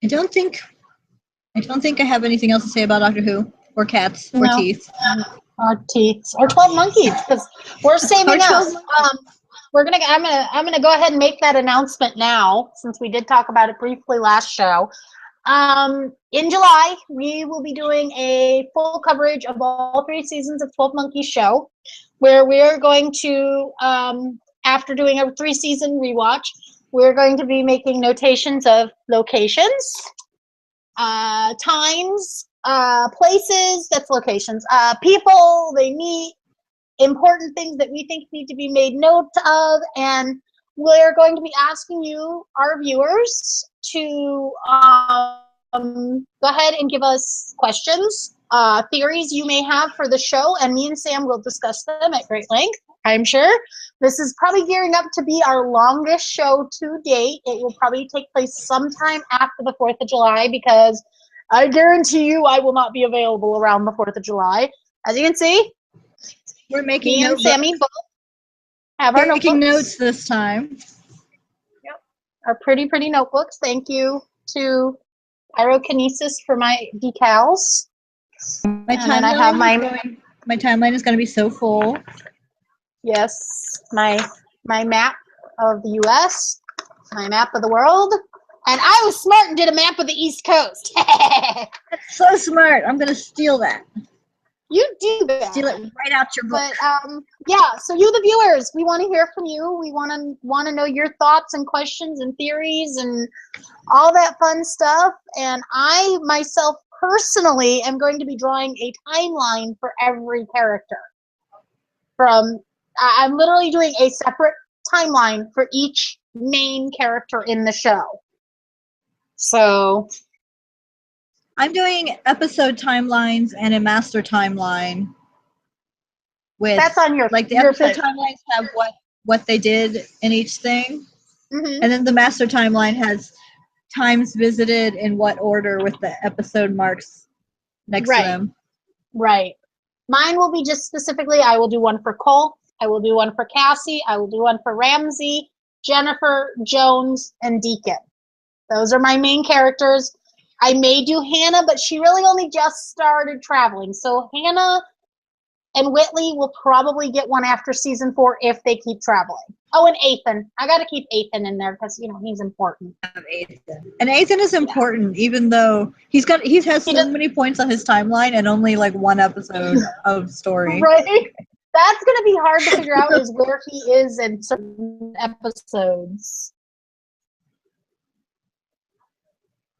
I don't think I have anything else to say about Doctor Who or cats or No. teeth. Or teeth or 12 monkeys, because we're saving us. I'm gonna go ahead and make that announcement now, since we did talk about it briefly last show. In July, we will be doing a full coverage of all 3 seasons of 12 Monkeys show, where we're going to, after doing a 3-season rewatch, we're going to be making notations of locations, times, places, that's locations, people they meet, important things that we think need to be made note of, and we're going to be asking you, our viewers, to go ahead and give us questions, theories you may have for the show, and me and Sam will discuss them at great length, I'm sure. This is probably gearing up to be our longest show to date. It will probably take place sometime after the 4th of July, because I guarantee you I will not be available around the 4th of July. As you can see, we're making me and Sammy both have our making notebooks. notes this time. Yep, our pretty notebooks. Thank you to Pyrokinesis for my decals. My timeline is going to be so full. Yes, my map of the U.S., my map of the world, and I was smart and did a map of the East Coast. That's so smart. I'm going to steal that. You do that. Steal it right out your book. But yeah, so you, the viewers, we want to hear from you. We want to know your thoughts and questions and theories and all that fun stuff. And I myself personally am going to be drawing a timeline for every character. I'm literally doing a separate timeline for each main character in the show. So I'm doing episode timelines and a master timeline. That's on your, like the episode timelines have what they did in each thing, and then the master timeline has times visited in what order with the episode marks next to them. Right. Mine will be just specifically, I will do one for Cole, I will do one for Cassie, I will do one for Ramsey, Jennifer, Jones, and Deacon. Those are my main characters. I may do Hannah, but she really only just started traveling. So Hannah and Whitley will probably get one after season 4 if they keep traveling. Oh, and Ethan. I got to keep Ethan in there because, he's important. And Ethan is important, even though he has so many points on his timeline and only like one episode of story. Right? That's going to be hard to figure out is where he is in certain episodes.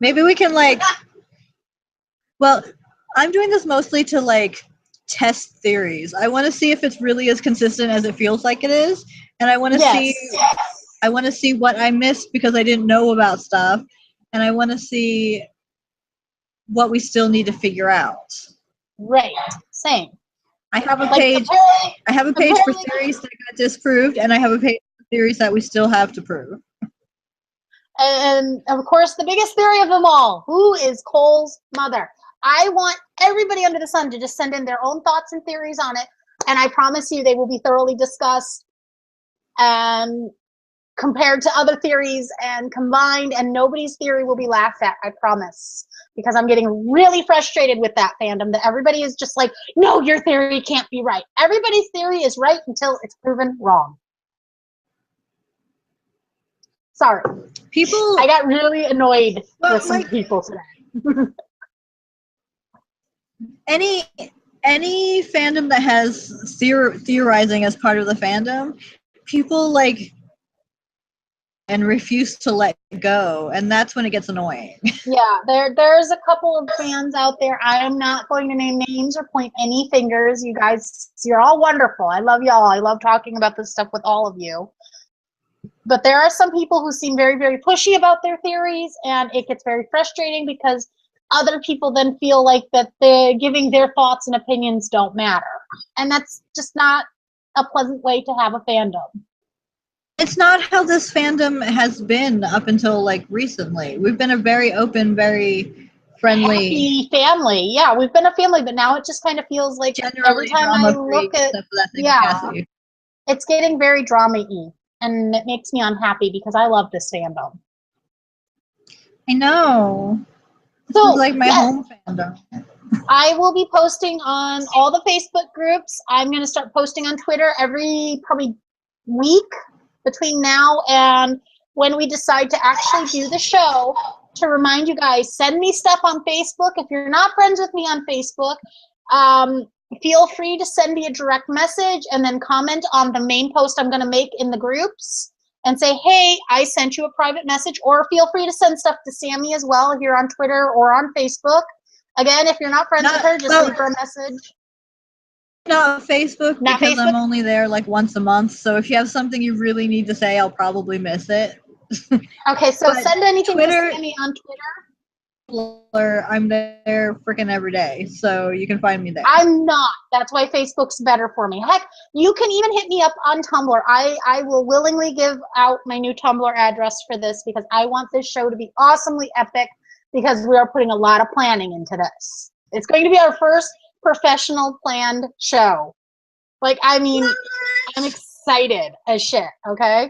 Maybe we can well, I'm doing this mostly to test theories. I want to see if it's really as consistent as it feels like it is, and I want to see what I missed because I didn't know about stuff, and I want to see what we still need to figure out. Right. Same. I have a page. I have a page for theories that got disproved, and I have a page for theories that we still have to prove. And of course, the biggest theory of them all: who is Cole's mother? I want everybody under the sun to just send in their own thoughts and theories on it, and I promise you they will be thoroughly discussed and compared to other theories and combined, and nobody's theory will be laughed at, I promise. Because I'm getting really frustrated with that fandom, that everybody is just like, no, your theory can't be right. Everybody's theory is right until it's proven wrong. Sorry. I got really annoyed with some people today. Any fandom that has theorizing as part of the fandom, people and refuse to let go, and that's when it gets annoying. Yeah, there's a couple of fans out there. I am not going to name names or point any fingers. You guys, you're all wonderful. I love y'all. I love talking about this stuff with all of you. But there are some people who seem very, very pushy about their theories, and it gets very frustrating because other people then feel like that they're giving their thoughts and opinions don't matter. And that's just not a pleasant way to have a fandom. It's not how this fandom has been up until recently. We've been a very open, very friendly, happy family. Yeah, we've been a family, but now it just kind of feels like every time I look at, it's getting very drama-y, and it makes me unhappy because I love this fandom. I know. This So, is like my yes, home fandom. I will be posting on all the Facebook groups. I'm going to start posting on Twitter every probably week between now and when we decide to actually do the show, to remind you guys, send me stuff on Facebook. If you're not friends with me on Facebook, feel free to send me a direct message and then comment on the main post I'm going to make in the groups and say, hey, I sent you a private message. Or feel free to send stuff to Sammy as well if you're on Twitter or on Facebook. Again, if you're not friends with her, just leave her a message. Not Facebook, Not because Facebook? I'm only there like once a month. So if you have something you really need to say, I'll probably miss it. Okay, so But send anything Twitter- to Sammy on Twitter. I'm there freaking every day, so you can find me there. I'm not. That's why Facebook's better for me. Heck, you can even hit me up on Tumblr. I will willingly give out my new Tumblr address for this because I want this show to be awesomely epic because we are putting a lot of planning into this. It's going to be our first professional planned show. Like, I mean, I'm excited as shit, okay?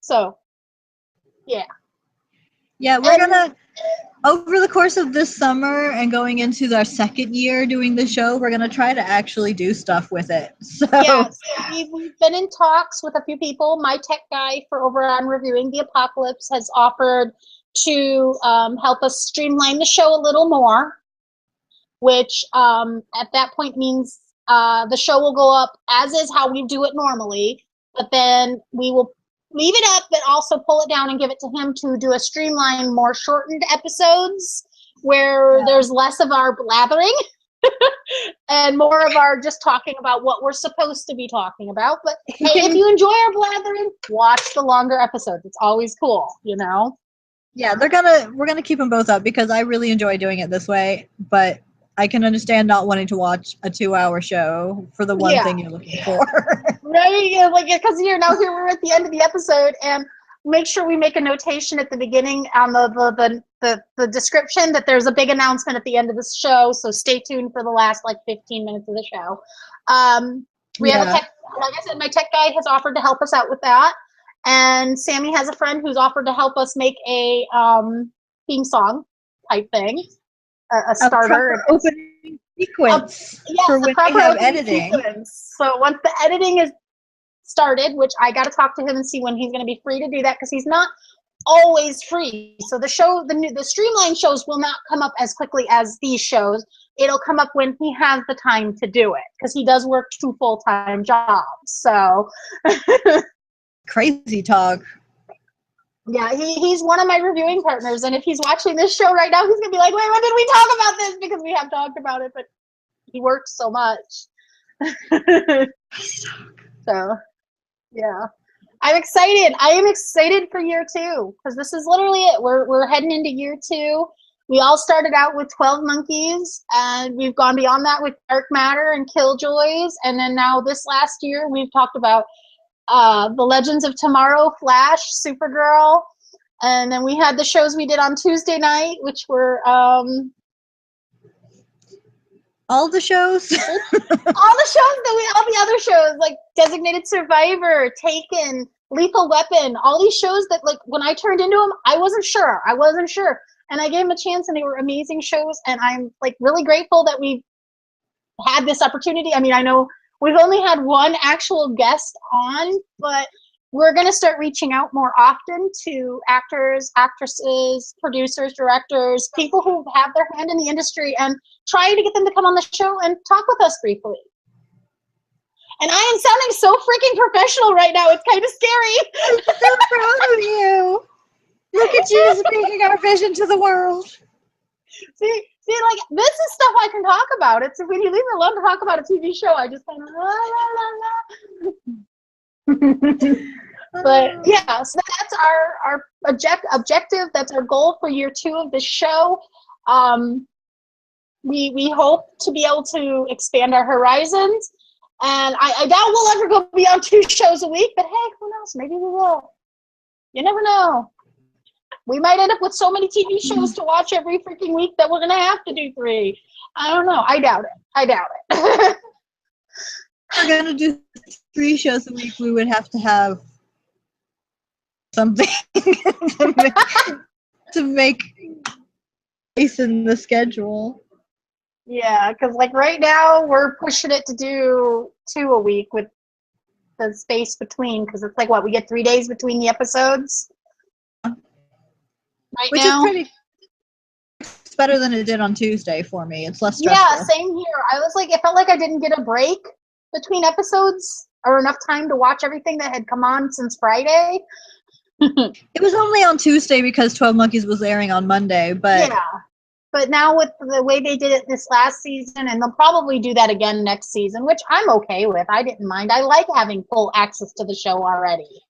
So, yeah. Yeah, we're gonna, over the course of this summer and going into our second year doing the show, we're gonna try to actually do stuff with it. So Yeah, so we've been in talks with a few people. My tech guy for over on Reviewing the Apocalypse has offered to help us streamline the show a little more, which at that point means the show will go up as is how we do it normally, but then we will leave it up but also pull it down and give it to him to do a streamlined, more shortened episodes where there's less of our blathering and more of our just talking about what we're supposed to be talking about. But hey, if you enjoy our blathering, watch the longer episodes. It's always cool, you know? yeah, we're gonna keep them both up because I really enjoy doing it this way, but I can understand not wanting to watch a 2-hour show for the one thing you're looking for. Right? Yeah, like, because here we're at the end of the episode, and make sure we make a notation at the beginning on the description that there's a big announcement at the end of the show. So stay tuned for the last like 15 minutes of the show. We have a tech, like I said, my tech guy has offered to help us out with that, and Sammy has a friend who's offered to help us make a theme song type thing, a starter opening sequence for when we have editing. Sequence. So once the editing is started, which I got to talk to him and see when he's going to be free to do that, because he's not always free. So the show, the streamlined shows will not come up as quickly as these shows. It'll come up when he has the time to do it, because he does work 2 full-time jobs. So crazy talk. Yeah, he's one of my reviewing partners, and if he's watching this show right now, he's gonna be like, "Wait, when did we talk about this?" Because we have talked about it, but he works so much. So, yeah, I'm excited. I am excited for year 2 because this is literally it. We're heading into year 2. We all started out with 12 Monkeys, and we've gone beyond that with Dark Matter and Killjoys, and then now this last year we've talked about The Legends of Tomorrow, Flash, Supergirl, and then we had the shows we did on Tuesday night, which were all the shows. all the other shows like Designated Survivor, Taken, Lethal Weapon, all these shows that, like, when I turned into them, I wasn't sure, and I gave them a chance, and they were amazing shows, and I'm like really grateful that we had this opportunity. I mean, I know we've only had one actual guest on, but we're going to start reaching out more often to actors, actresses, producers, directors, people who have their hand in the industry, and trying to get them to come on the show and talk with us briefly. And I am sounding so freaking professional right now. It's kind of scary. I'm so proud of you. Look at you speaking our vision to the world. See, like, this is stuff I can talk about. It's when you leave me alone to talk about a TV show, I just kind of But yeah, so that's our objective. That's our goal for year 2 of this show. We hope to be able to expand our horizons, and I doubt we'll ever go beyond 2 shows a week. But hey, who knows? Maybe we will. You never know. We might end up with so many TV shows to watch every freaking week that we're gonna have to do 3. I don't know. I doubt it. If we're gonna do 3 shows a week, we would have to have something to make space in the schedule. Yeah, because like right now we're pushing it to do 2 a week with the space between, because it's like what, we get 3 days between the episodes right Which now. is pretty. It's better than it did on Tuesday for me. It's less Yeah, stressful. same here. I was like, it felt like I didn't get a break between episodes or enough time to watch everything that had come on since Friday. It was only on Tuesday because 12 Monkeys was airing on Monday, but Yeah. But now with the way they did it this last season, and they'll probably do that again next season, which I'm okay with. I didn't mind. I like having full access to the show already.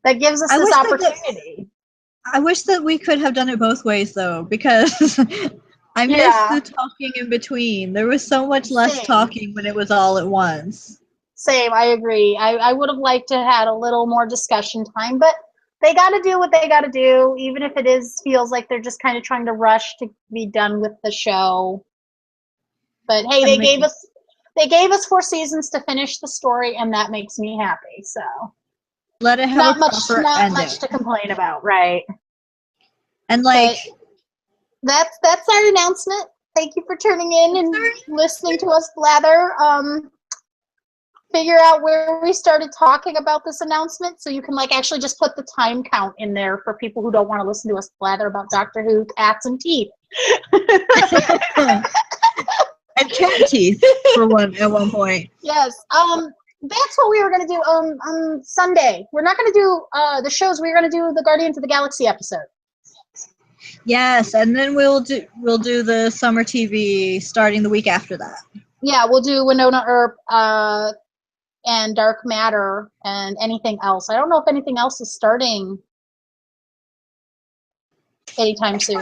That gives us this opportunity. I wish that we could have done it both ways, though, because I missed the talking in between. There was so much less talking when it was all at once. Same, I agree. I would have liked to have had a little more discussion time, but they got to do what they got to do, even if it feels like they're just kind of trying to rush to be done with the show. But hey, they gave us 4 seasons to finish the story, and that makes me happy. So let it have not much to complain about, right? And like that's our announcement. Thank you for tuning in and listening to us blather. Figure out where we started talking about this announcement, so you can like actually just put the time count in there for people who don't want to listen to us blather about Doctor Who, cats, and teeth. And cat teeth at one point. Yes. That's what we were gonna do on Sunday. We're not gonna do the shows. We're gonna do the Guardians of the Galaxy episode. Yes, and then we'll do the summer TV starting the week after that. Yeah, we'll do Winona Earp and Dark Matter and anything else. I don't know if anything else is starting anytime soon.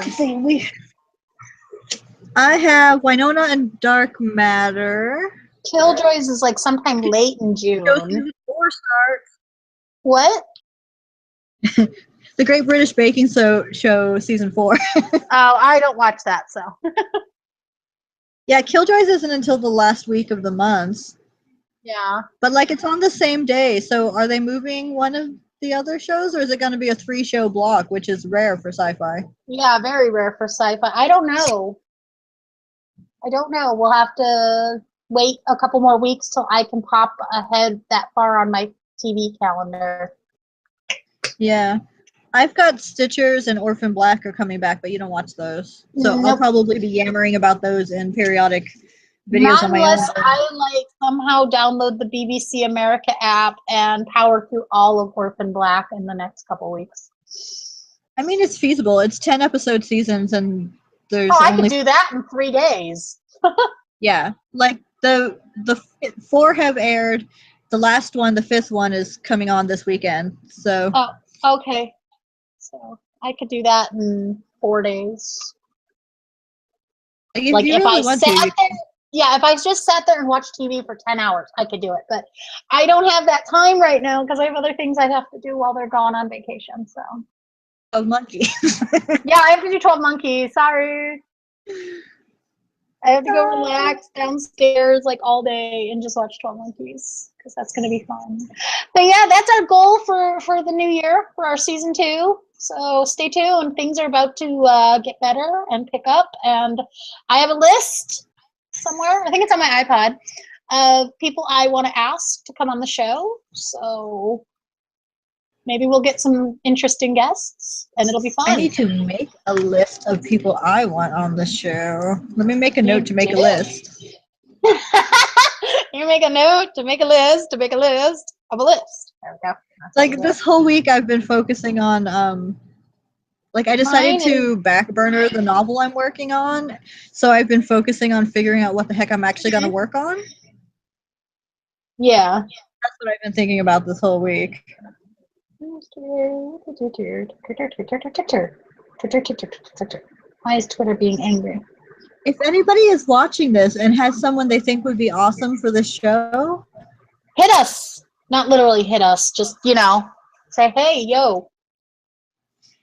I have Winona and Dark Matter. Killjoys is like sometime late in June. Season 4 starts. What? The Great British Baking Show season 4. Oh, I don't watch that, so. Yeah, Killjoys isn't until the last week of the month. Yeah. But like it's on the same day, so are they moving one of the other shows, or is it going to be a 3-show block, which is rare for sci-fi? Yeah, very rare for sci-fi. I don't know. We'll have to wait a couple more weeks till I can pop ahead that far on my TV calendar. Yeah. I've got Stitchers and Orphan Black are coming back, but you don't watch those. So I'll probably be yammering about those in periodic videos on my own. Not unless I like somehow download the BBC America app and power through all of Orphan Black in the next couple weeks. I mean, it's feasible. It's 10 episode seasons, and there's I could do that in 3 days. Yeah, like the 4 have aired. The last one, the 5th one, is coming on this weekend. So. Oh, okay. So I could do that in 4 days. Like if I sat there, yeah, if I just sat there and watched TV for 10 hours, I could do it. But I don't have that time right now because I have other things I'd have to do while they're gone on vacation. So. 12 Monkeys. Yeah, I have to do 12 Monkeys. Sorry. I have to go relax downstairs like all day and just watch 12 Monkeys because that's going to be fun. But yeah, that's our goal for the new year, for our season 2. So stay tuned. Things are about to get better and pick up. And I have a list somewhere, I think it's on my iPod, of people I want to ask to come on the show. So maybe we'll get some interesting guests and it'll be fun. I need to make a list of people I want on the show. Let me make a note to make a list. You make a note to make a list of a list. There we go. Like this whole week I've been focusing on like I decided to back burner the novel I'm working on. So I've been focusing on figuring out what the heck I'm actually going to work on. Yeah. That's what I've been thinking about this whole week. Why is Twitter being angry? If anybody is watching this and has someone they think would be awesome for this show, hit us. Not literally hit us, just, say, hey, yo.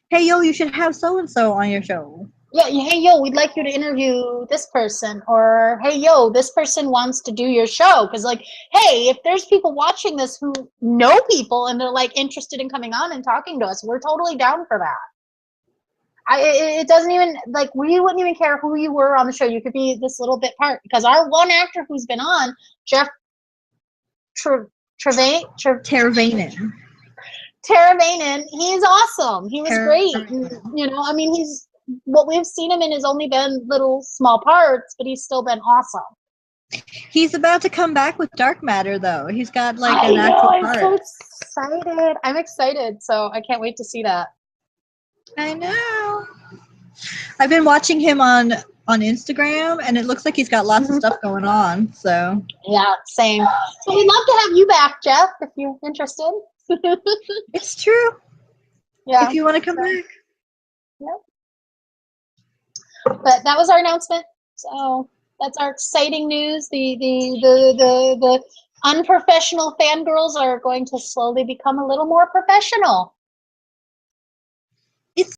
Hey, yo, you should have so-and-so on your show. Yeah, hey, yo, we'd like you to interview this person, or hey, yo, this person wants to do your show. Because, like, hey, if there's people watching this who know people and they're like interested in coming on and talking to us, we're totally down for that. It doesn't even, like, we wouldn't even care who you were on the show. You could be this little bit part, because our one actor who's been on, Jeff Teravainen. Teravainen, he's awesome. He was great. And, you know, I mean, he's, what we've seen him in has only been little small parts, but he's still been awesome. He's about to come back with Dark Matter, though. He's got like I an know, actual I'm part. so excited. I'm excited, so I can't wait to see that. I know. I've been watching him on Instagram, and it looks like he's got lots of stuff going on. So yeah, same. So we'd love to have you back, Jeff, if you're interested. it's true. Yeah. If you want to come back. Yep. But that was our announcement. So that's our exciting news. The unprofessional fangirls are going to slowly become a little more professional.